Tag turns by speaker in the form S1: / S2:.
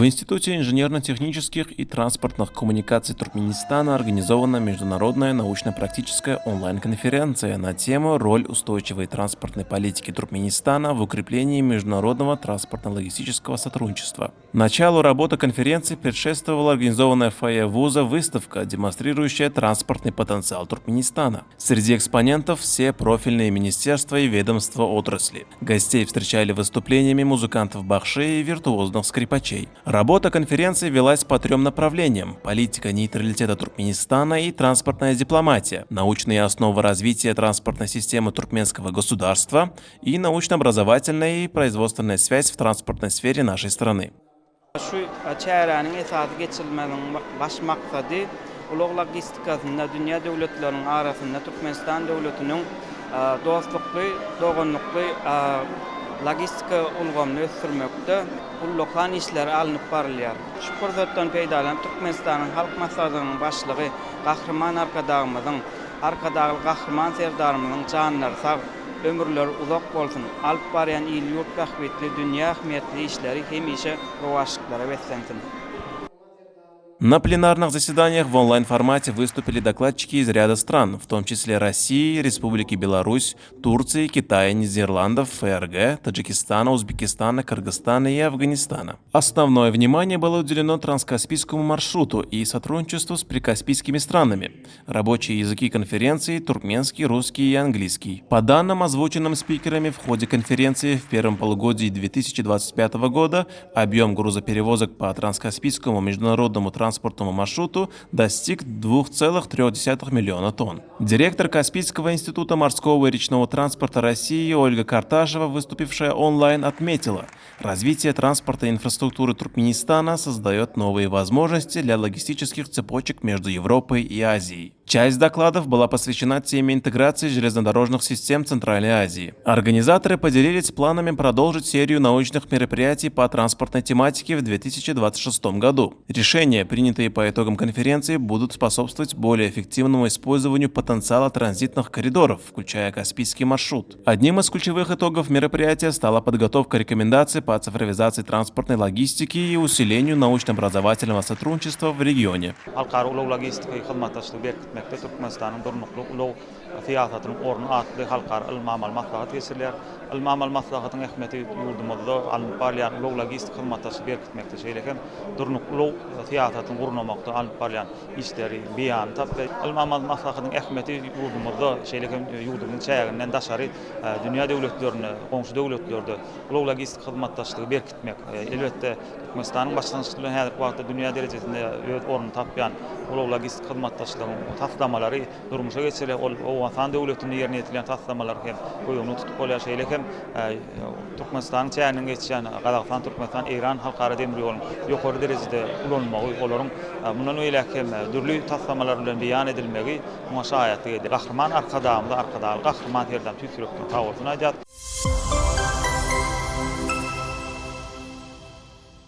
S1: В Институте инженерно-технических и транспортных коммуникаций Туркменистана организована международная научно-практическая онлайн-конференция на тему «Роль устойчивой транспортной политики Туркменистана в укреплении международного транспортно-логистического сотрудничества». Началу работы конференции предшествовала организованная в фойе вуза выставка, демонстрирующая транспортный потенциал Туркменистана. Среди экспонентов все профильные министерства и ведомства отрасли. Гостей встречали выступлениями музыкантов бахши и виртуозных скрипачей. Работа конференции велась по 3 направлениям: политика нейтралитета Туркменистана и транспортная дипломатия, научные основы развития транспортной системы туркменского государства и научно-образовательная и производственная связь в транспортной сфере нашей страны.
S2: Ulug logistikasında dünya devletlerinin arasında Türkmenistan devletinin dostluklu, doğanlıklı logistika ulgamını sürmekte ullukan işler alınıp barılıyor. Şu fırsattan peydalanıp Türkmenistan'ın halk maslahatının başlığı Kahraman arkadağlı kahraman serdarımızın canları sağ, ömürler uzak bolsun, alıp barayan il yurt bahvetli, dünya ahmetli işleri hemişe rovaşlıklara beslensin.
S1: На пленарных заседаниях в онлайн-формате выступили докладчики из ряда стран, в том числе России, Республики Беларусь, Турции, Китая, Нидерландов, ФРГ, Таджикистана, Узбекистана, Кыргызстана и Афганистана. Основное внимание было уделено транскаспийскому маршруту и сотрудничеству с прикаспийскими странами. Рабочие языки конференции – туркменский, русский и английский. По данным, озвученным спикерами в ходе конференции в первом полугодии 2025 года, объем грузоперевозок по транскаспийскому международному транспортному маршруту достиг 2,3 миллиона тонн. Директор Каспийского института морского и речного транспорта России Ольга Карташева, выступившая онлайн, отметила: развитие транспорта и инфраструктуры Туркменистана создает новые возможности для логистических цепочек между Европой и Азией. Часть докладов была посвящена теме интеграции железнодорожных систем Центральной Азии. Организаторы поделились планами продолжить серию научных мероприятий по транспортной тематике в 2026 году. Решения, принятые по итогам конференции, будут способствовать более эффективному использованию потенциала транзитных коридоров, включая Каспийский маршрут. Одним из ключевых итогов мероприятия стала подготовка рекомендаций по цифровизации транспортной логистики и усилению научно-образовательного сотрудничества в регионе.
S3: Türkmenistan'ın durnuqlu ulug siyasetinin ornu atlı halkar ilmamal maslahat geçirler. Ilmamal maslahatın ehmeti yurdumuzda alınıp barlayan ulug logistik hizmetleri berkitmekte şeyleken durnuqlu siyasetin qurulmakta alınıp barlayan işleri beyan tapdı. Ilmamal maslahatın ehmeti yurdumuzda şeyleken yurdumun çayağından daşarı dünya devletlerine, komşu devletlerde ulug logistik hizmetleri berkitmek. Elbette Türkmenistan'ın başlanışçılığına her vaxtda dünya derecesinde ornu tapayan ulug logistik hizmetlerinin taslamaları durmuşa geçirildi. O Afgan devletinin yerine getirilen taslamalar hem koyunu tutup olan şeyler hem Türkmenistan'ın çayının geçen Kazakistan, Türkmenistan, İran halkara demir yolunun yukarı derecede kullanılmağı onların bundan öyle hem türlü taslamalarla beyan edilmeyi müşahede edildi. Kahraman arkadağımda kahraman yerden tüsürüktün tavırına